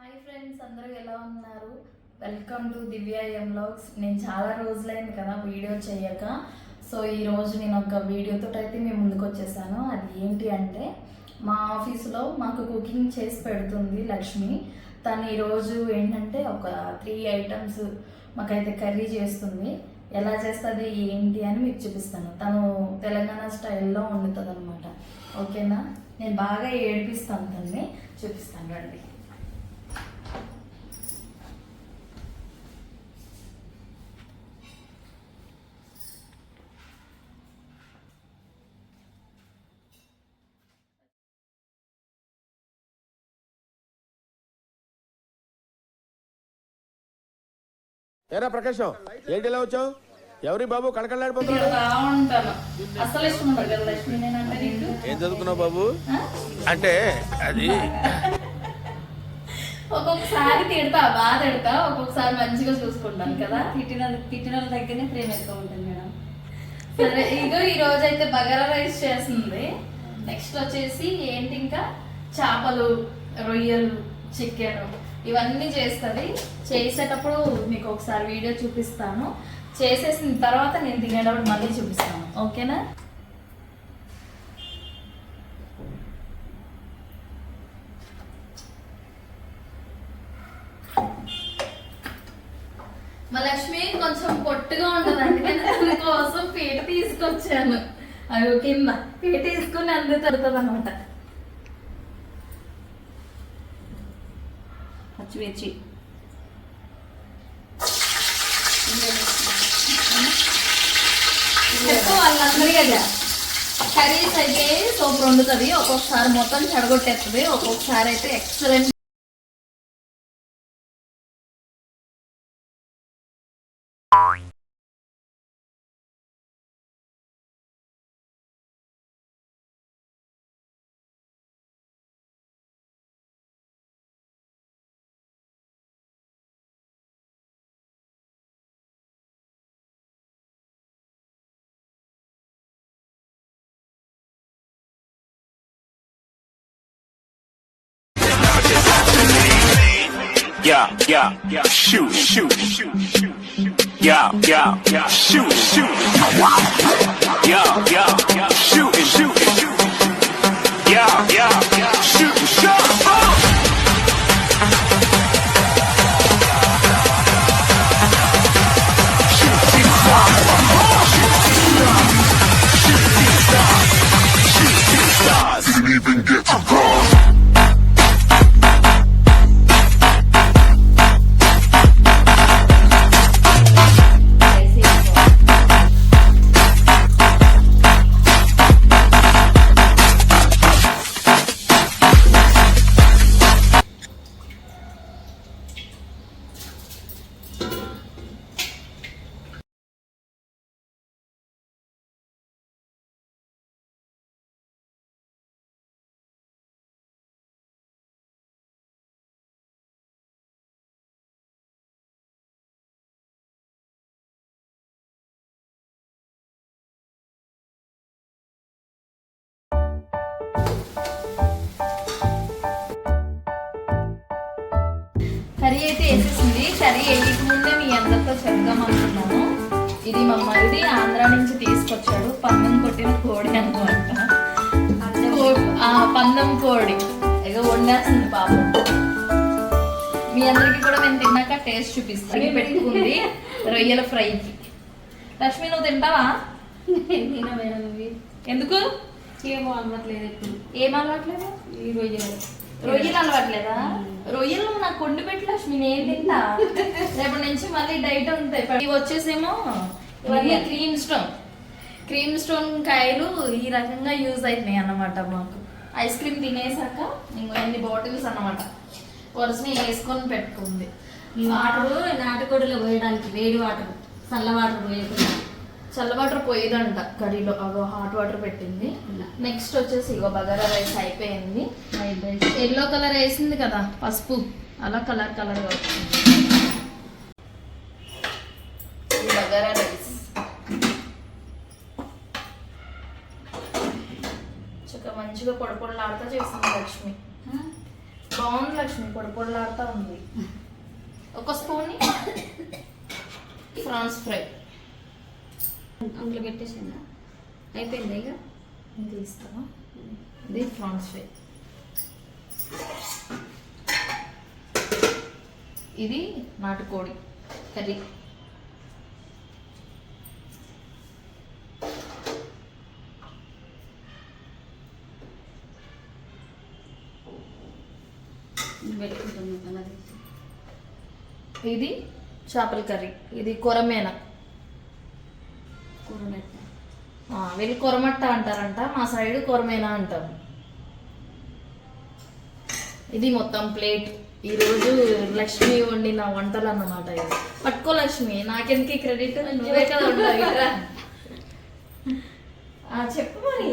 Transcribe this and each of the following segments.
Hi friends, అందరూ ఎలా ఉన్నారు? Welcome to Divya M vlogs. నేను చాలా రోజులైంది కదా వీడియో చేయక. సో ఈరోజు నేను ఒక వీడియోతో అయితే మేము ముందుకు వచ్చేసాను. అది ఏంటి అంటే, మా ఆఫీసులో మాకు కుకింగ్ చేసి పెడుతుంది లక్ష్మి. తను ఈరోజు ఏంటంటే ఒక 3 ఐటమ్స్ మాకైతే కర్రీ చేస్తుంది. ఎలా చేస్తుంది ఏంటి అని మీకు చూపిస్తాను. తను తెలంగాణ స్టైల్లో వండుతుంది అనమాట. ఓకేనా? నేను బాగా ఏడిపిస్తాను తన్ని, చూపిస్తాను రండి. ఏరా ప్రకాశం, ఏంటి ఇలా వచ్చావు? ఎవరి బాబు కళకళలాడిపోతున్నాడు? అసలు ఇష్టం ఉండదు కదా లక్ష్మి నేనంటే నీకు. ఏం చదువుకున్నావు బాబు? అంటే అది ఒక్కొక్కసారి తిడతా, బాగా తిడతా, ఒక్కొక్కసారి మంచిగా చూసుకుంటాను కదా. తిట్టిన దగ్గరనే ప్రేమ ఎక్కువ ఉంటుంది మేడం. సరే, ఇగో ఈ రోజు అయితే బగారా రైస్ చేస్తుంది. నెక్స్ట్ వచ్చేసి ఏంటి, ఇంకా చేపలు, రొయ్యలు, చికెన్ ఇవన్నీ చేస్తుంది. చేసేటప్పుడు మీకు ఒకసారి వీడియో చూపిస్తాను. చేసేసిన తర్వాత నేను తినేటప్పుడు మళ్ళీ చూపిస్తాను. ఓకేనా? మా లక్ష్మి కొంచెం పొట్టుగా ఉండదు, అందుకని దానికోసం పీట తీసుకొచ్చాను. అవి కింద పీట తీసుకుని అందు తడుతుంది అనమాట. పచ్చిమిర్చి వాళ్ళందరికీ కర్రీస్ అయితే సూపర్ వండుతుంది. ఒక్కొక్కసారి మొత్తం చెడగొట్టేస్తుంది, ఒక్కొక్కసారి అయితే excellent. Yeah, shoot, yeah, shoot, yeah, shoot, yeah, shoot. Didn't even get to cross. Curry అయితే వేసేసింది. కర్రీ వేయక ముందే మీ అందరితో చెప్దాం అనుకున్నాను. ఇది మా మరిది ఆంధ్ర నుంచి తీసుకొచ్చాడు. పందెం కొట్టిన కోడి అనమాట. పందెం కోడి ఇక వండేస్తుంది పాపం. మీ అందరికి కూడా నేను తిన్నాక టేస్ట్ చూపిస్తాను. పెట్టుకుంది రొయ్యల ఫ్రైకి. లక్ష్మి, నువ్వు తింటావా? తిన మేడం. ఎందుకు? ఏమో అలవాట్లేదు. ఎప్పుడు ఏం అలవాట్లేదు? ఈ రొయ్యలు అలవాట్లేదా? రొయ్యలు నాకు కొండి పెట్టి లక్ష్మి, నేను తింటా. రేపటి నుంచి మళ్ళీ డైట్ ఉంటాయి. ఇవి వచ్చేసేమో ఇవన్నీ క్రీమ్ స్టోన్ కాయలు ఈ రకంగా యూజ్ అవుతున్నాయి అన్నమాట. మాకు ఐస్ క్రీమ్ తినేసాక ఇంకో ఎన్ని బాటిల్స్ అన్నమాట వరుసని వేసుకొని పెట్టుకుంది. ఈ వాటర్ నాటుకోడిలో పోయడానికి వేడి వాటర్, చల్ల వాటర్ పోయకుండా. చల్ల వాటర్ పోయేదంట కర్రీలో. అగో హాట్ వాటర్ పెట్టింది. నెక్స్ట్ వచ్చేసి ఇగో బగారా రైస్ అయిపోయింది. ఫ్రైడ్ రైస్ ఎల్లో కలర్ వేసింది కదా, పసుపు అలా కలర్గా వచ్చింది. బగారా రైస్ చక్కగా మంచిగా పొడి పొడలాడుతూ చేసింది లక్ష్మి. బాగుంది లక్ష్మి, పొడి పొడిలాడుతూ ఉంది. ఒక స్పూన్ ఫ్రాన్స్ ఫ్రై అందులో పెట్టేసిందా? అయిపోయింది ఇక ఇది ఇస్తాను. ఇది ఫ్రాన్స్ ఫ్రై. ఇది నాటుకోడి కర్రీ. పెట్టుకుంటున్నాం కదా. ఇది చేపల కర్రీ. ఇది కొరమేన. కూరమెట్ట వీళ్ళు కొరమట్ట అంటారంట, మా సైడ్ కొరమేనా అంటాం. ఇది మొత్తం ప్లేట్. ఈరోజు లక్ష్మి వండిన వంటలు అన్నమాట. ఇది పట్టుకో లక్ష్మి, నాకెందుకు క్రెడిట్, నువ్వే కదా ఉండాలి. చెప్పు మరి.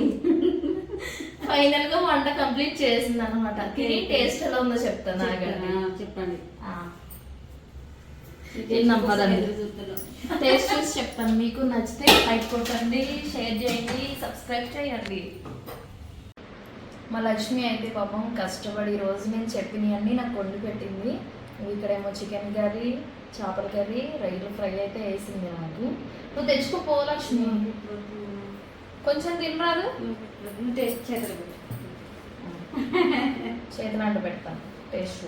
ఫైనల్ గా వంట కంప్లీట్ చేసింది అనమాట. తిని టేస్ట్ ఎలా ఉందో చెప్తాను. చెప్పండి. తిన్నాం పదండి. టేస్ట్ చూసి చెప్తాను. మీకు నచ్చితే లైక్ కొట్టండి, షేర్ చేయండి, సబ్స్క్రైబ్ చేయండి. మా లక్ష్మి అయితే పాపం కష్టపడి రోజు నేను చెప్పినవన్నీ నాకు వండి పెట్టింది. ఇక్కడేమో చికెన్ కర్రీ, చేపల కర్రీ, రొయ్యలు ఫ్రై అయితే వేసింది నాకు. నువ్వు తెచ్చుకోపో లక్ష్మి, కొంచెం తినరాదు. చేతులు అంట పెడతాను టేస్ట్.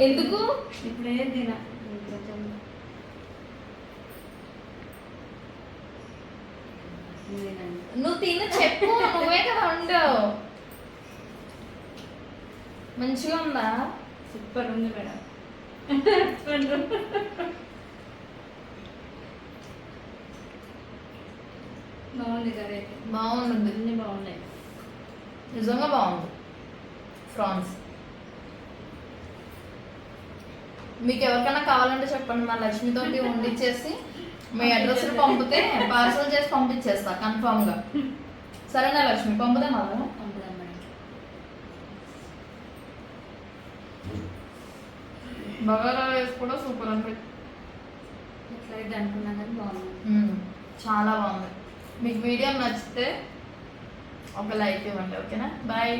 ఎందుకు ఇప్పుడే తిన నువ్వు తిని చెప్పు, నువ్వే కదా ఉండవు. మంచిగా ఉందా? సూపర్ ఉంది మేడం. బాగుంది కర్రీ. బాగుంది, అన్ని బాగున్నాయి. నిజంగా బాగుంది. ఫ్రాన్స్ మీకు ఎవరికైనా కావాలంటే చెప్పండి, మా లక్ష్మితో వండిచ్చేసి మీ అడ్రస్ పంపితే పార్సల్ చేసి పంపించేస్తా కన్ఫామ్ గా. సరేనా లక్ష్మి, పంపుదా మాకు? బగారా రైస్ కూడా సూపర్ అండి. ఎట్లయితే అనుకున్నా కానీ బాగుంది. చాలా బాగుంది. మీకు వీడియో నచ్చితే ఒక లైక్ ఇవ్వండి. ఓకేనా? బాయ్.